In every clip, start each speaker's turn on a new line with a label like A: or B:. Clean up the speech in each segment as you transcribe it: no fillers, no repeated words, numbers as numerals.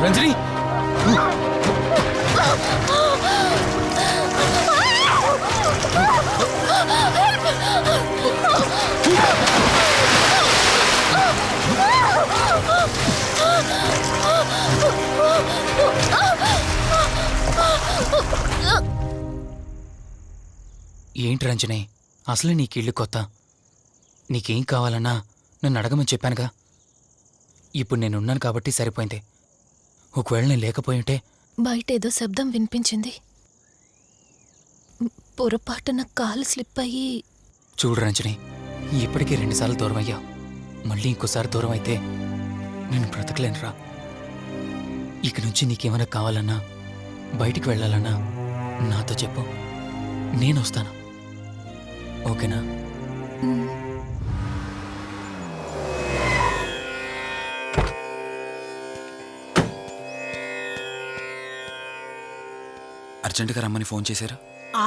A: రంజని ఏంటి రంజని, అసలే నీకు ఇల్లు కొత్త. నీకేం కావాలన్నా నన్ను అడగమని చెప్పానుగా. ఇప్పుడు నేనున్నాను కాబట్టి సరిపోయింది. ఒకవేళ నేను లేకపోయింటే
B: బయట ఏదో శబ్దం వినిపించింది. పొరపాటున కాలు స్లిప్ అయ్యి.
A: చూడు రంజని, ఇప్పటికే 2 సార్లు దూరం అయ్యావు. మళ్ళీ ఇంకోసారి దూరం అయితే నేను బ్రతకలేనురా. ఇక నుంచి నీకేమైనా కావాలన్నా బయటికి వెళ్ళాలన్నా నాతో చెప్పు, నేను వస్తాను. ఓకేనా? అర్జెంటుగా రమ్మని ఫోన్ చేశారు.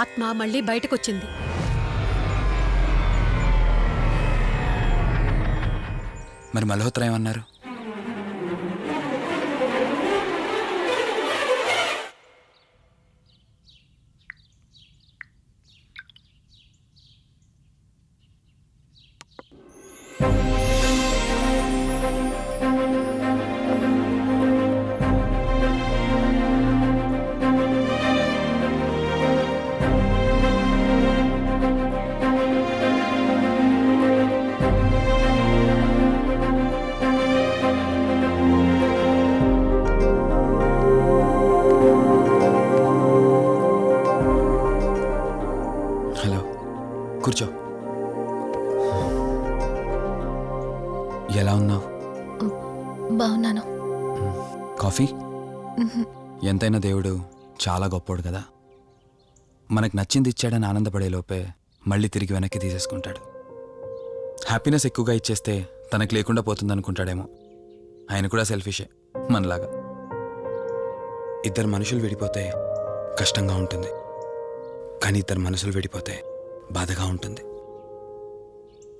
C: ఆత్మ మళ్ళీ బయటకొచ్చింది.
A: మరి మల్హోత్రా ఏమన్నారు? కూర్చో. ఎలా ఉన్నావు?
B: బాగున్నాను.
A: కాఫీ? ఎంతైనా దేవుడు చాలా గొప్పోడు కదా. మనకు నచ్చింది ఇచ్చాడని ఆనందపడే లోపే మళ్ళీ తిరిగి వెనక్కి తీసేసుకుంటాడు. హ్యాపీనెస్ ఎక్కువగా ఇచ్చేస్తే తనకు లేకుండా పోతుందనుకుంటాడేమో. ఆయన కూడా సెల్ఫిషే మనలాగా. ఇద్దరు మనుషులు విడిపోతే కష్టంగా ఉంటుంది, కానీ ఇద్దరు మనసులు విడిపోతే బాధగా ఉంటుంది.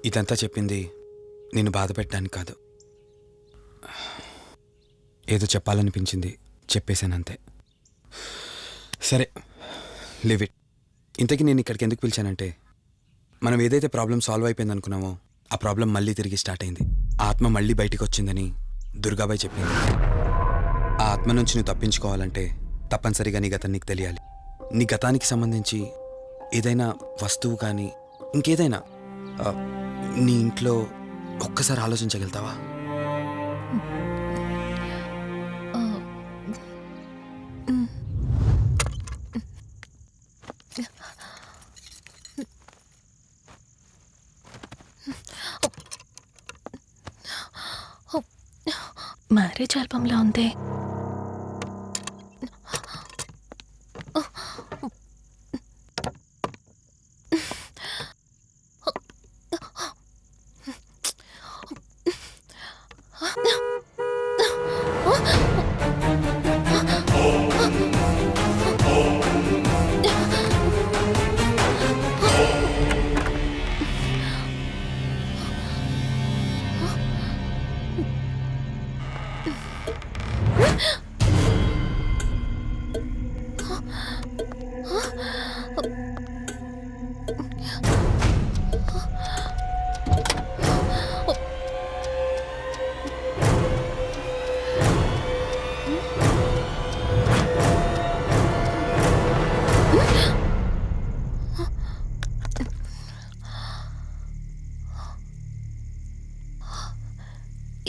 A: ఇదంతా చెప్పింది నిన్ను బాధ పెట్టడానికి కాదు. ఏదో చెప్పాలనిపించింది, చెప్పేశానంతే. సరే, లివ్ ఇట్. ఇంతకీ నేను ఇక్కడికి ఎందుకు పిలిచానంటే, మనం ఏదైతే ప్రాబ్లం సాల్వ్ అయిపోయింది అనుకున్నామో ఆ ప్రాబ్లం మళ్ళీ తిరిగి స్టార్ట్ అయింది. ఆ ఆత్మ మళ్ళీ బయటికి వచ్చిందని దుర్గాబాయ్ చెప్పింది. ఆ ఆత్మ నుంచి నువ్వు తప్పించుకోవాలంటే తప్పనిసరిగా నీ గతం నీకు తెలియాలి. నీ గతానికి సంబంధించి ఏదైనా వస్తువు కానీ ఇంకేదైనా నీ ఇంట్లో ఒక్కసారి ఆలోచించగలుగుతావా?
B: మ్యారేజ్ ఆల్బంలా ఉంది.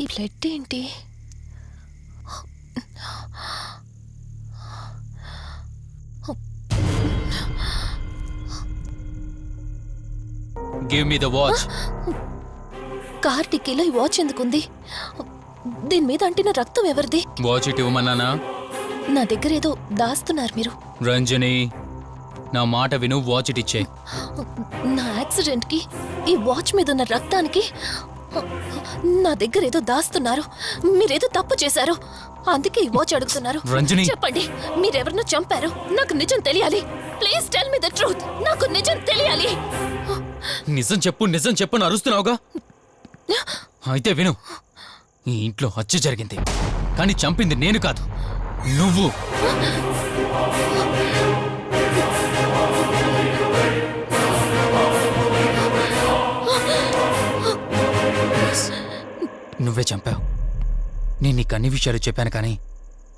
B: ఈ బ్లడ్ ఏంటి?
A: Give me the watch.
B: Car టిక్కీలో ఈ వాచ్ ఎందుకుంది? దీని మీద అంటిన రక్తం ఎవరిది?
A: వాచ్ ఇటు ఇవ్వమన్నానా?
B: నా దగ్గర ఏదో దాస్తున్నారు మీరు.
A: రంజని, నా మాట విను, వాచ్ ఇటు ఇచ్చే.
B: నా యాక్సిడెంట్కి ఈ వాచ్ మీద ఉన్న రక్తానికి నా దగ్గర ఏదో దాస్తున్నారు. మీరేదో తప్పు చేశారు, అందుకే ఈ వాచ్ అడుగుతున్నారు.
A: రంజని,
B: చెప్పండి, మీరెవరినో చంపారు. నాకు నిజం తెలియాలి. Please tell me the truth. నాకు నిజం తెలియాలి.
A: నిజం చెప్పు, నిజం చెప్పు అని అరుస్తున్నావుగా. అయితే విను, ఈ ఇంట్లో హత్య జరిగింది, కానీ చంపింది నేను కాదు, నువ్వు. నువ్వే చంపావు. నేను నీకు అన్ని విషయాలు చెప్పాను, కానీ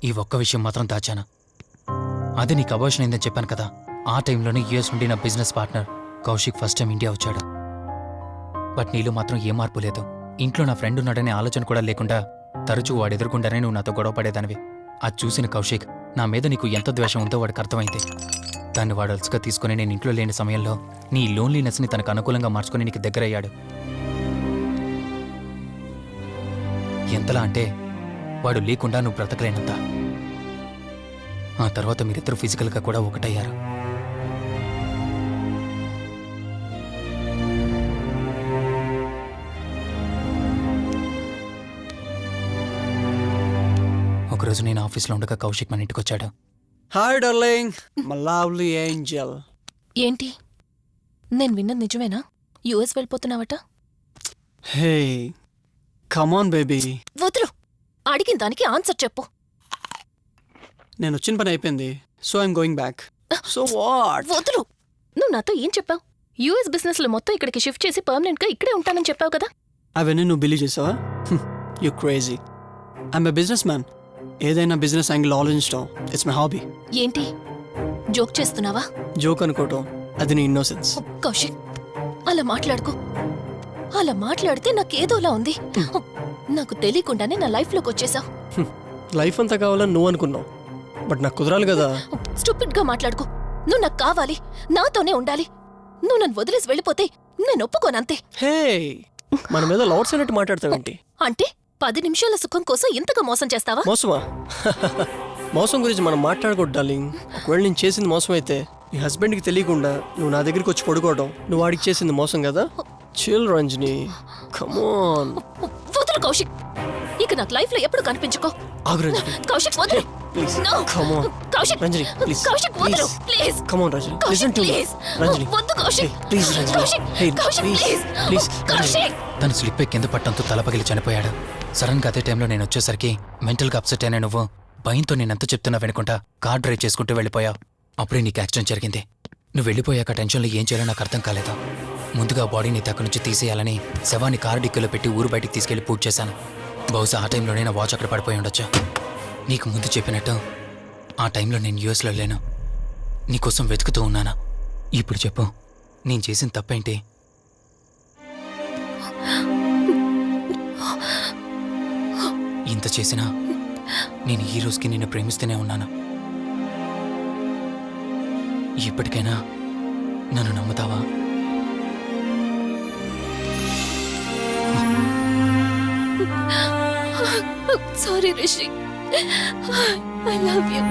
A: ఈ ఒక్క విషయం మాత్రం దాచాను. అది నీకు అబార్షన్ అయిందని చెప్పాను కదా. ఆ టైంలోనే యూఎస్ నుండి నా business partner Kaushik first time India వచ్చాడు. బట్ నీలో మాత్రం ఏ మార్పు లేదు. ఇంట్లో నా ఫ్రెండ్ ఉన్నాడనే ఆలోచన కూడా లేకుండా తరచూ వాడు ఎదుర్కొంటానే నువ్వు నాతో గొడవ పడేదానివి. అది చూసిన కౌశిక్ నా మీద నీకు ఎంత ద్వేషం ఉందో వాడికి అర్థమైంది. దాన్ని వాడు అలసుగా తీసుకుని నేను ఇంట్లో లేని సమయంలో నీ లోన్లీనెస్ని తనకు అనుకూలంగా మార్చుకుని నీకు దగ్గరయ్యాడు. ఎంతలా అంటే వాడు లేకుండా నువ్వు బ్రతకలేనంత. ఆ తర్వాత మీరిద్దరు ఫిజికల్గా కూడా ఒకటయ్యారు. ఒకరోజు నేను ఆఫీస్లో ఉండగా కౌశిక్ మన ఇంటికి వచ్చాడు.
D: Hi darling, my lovely angel.
B: ఏంటి, నేను విన్నది నిజమేనా? యుఎస్ వెళ్ళిపోతున్నావట?
D: Hey come on baby.
B: వదులు, అడిగిన దానికి ఆన్సర్ చెప్పు.
D: నేను వచ్చిన పని అయిపోయింది, so I'm going back. So what?
B: వదులు. నువ్వు నాతో ఏం చెప్పావు? యుఎస్ బిజినెస్ లో మొత్తం ఇక్కడికి షిఫ్ట్ చేసి పర్మనెంట్ గా ఇక్కడే ఉంటానని చెప్పావు కదా.
D: అవన్నీ నువ్వు బిలీవ్ చేసావా? You crazy. I'm a business man. ఏదైనా బిజినెస్ యాంగిల్ ఆలోచించడం ఇట్స్ మై హాబీ.
B: ఏంటి, జోక్ చేస్తున్నావా?
D: జోక్ అనుకోవటం అది నీ ఇన్నోసెన్స్.
B: కౌశిక్, అలా మాట్లాడుకో. అలా మాట్లాడితే నాకేదోలా ఉంది. నాకు తెలియకుండానే నా లైఫ్ లోకి వచ్చేసావు.
D: లైఫ్ అంతా కావాలని నువ్వు అనుకున్నావు, బట్ నాకు కుదరాలి కదా.
B: స్టూపిడ్ గా మాట్లాడుకో. నువ్వు నాకు కావాలి, నాతోనే ఉండాలి. నువ్వు నన్ను వదిలేసి వెళ్ళిపోతే నేను ఒప్పుకోనంతే.
D: హే, మన మీద లవర్స్ అన్నట్టు మాట్లాడతావేంటి?
B: అంటే 10 నిమిషాల సుఖం కోసం ఇంతగా మోసం చేస్తావా?
D: మోసమా? మోసం గురించి మనం మాట్లాడకూడదు డార్లింగ్. ఒకవేళ నేను చేసింది మోసం అయితే నీ హస్బెండ్కి తెలియకుండా నువ్వు నా దగ్గరికి వచ్చి పడుకోవడం నువ్వు వాడికి చేసింది మోసం కదా. Chill Ranjani, come on.
B: వదులు కౌశిక్, ఇక నాకు లైఫ్ లో ఎప్పుడు కనిపించుకో.
D: ఆగు రంజని.
B: కౌశిక్ వదులు.
D: Please
B: No.
D: Come on.
B: Kaushik,
D: Ranjani please.
B: Kaushik వదులు please.
D: Come on Ranjani,
B: Kaushik
D: listen to me.
B: Please.
D: Ranjani
B: వద్దు Kaushik.
D: Please Ranjani.
B: Kaushik,
D: hey
B: Kaushik
D: please
B: please.
D: Please.
B: Kaushik.
A: తను స్లిప్ కింద పట్టడంతో తల పగిలి చనిపోయాడు. సడన్ గా అదే టైంలో నేను వచ్చేసరికి మెంటల్ గా అప్సెట్ అయినా నువ్వు భయంతో నేనెంత చెప్తున్నా వెనుకుంటా కార్ డ్రైవ్ చేసుకుంటూ వెళ్ళిపోయావు. అప్పుడే నీకు యాక్సిడెంట్ జరిగింది. నువ్వు వెళ్ళిపోయాక టెన్షన్లో ఏం చేయాలో నాకు అర్థం కాలేదు. ముందుగా బాడీని తక్కు నుంచి తీసేయాలని శవాన్ని కారు డిక్కీలో పెట్టి ఊరు బయటికి తీసుకెళ్లి పూజ చేశాను. బహుశా ఆ టైంలోనే నా వాచ్ అక్కడ పడిపోయి ఉండొచ్చు. నీకు ముందు చెప్పినట్టు ఆ టైంలో నేను యూఎస్లో లేను. నీకోసం వెతుకుతూ ఉన్నాను. ఇప్పుడు చెప్పు, నేను చేసిన తప్పేంటి? ఇంత చేసినా నేను ఈ రోజుకి నిన్ను ప్రేమిస్తూనే ఉన్నాను. ఇప్పటికైనా నన్ను నమ్ముతావా?
B: Sorry Rishi. I love you.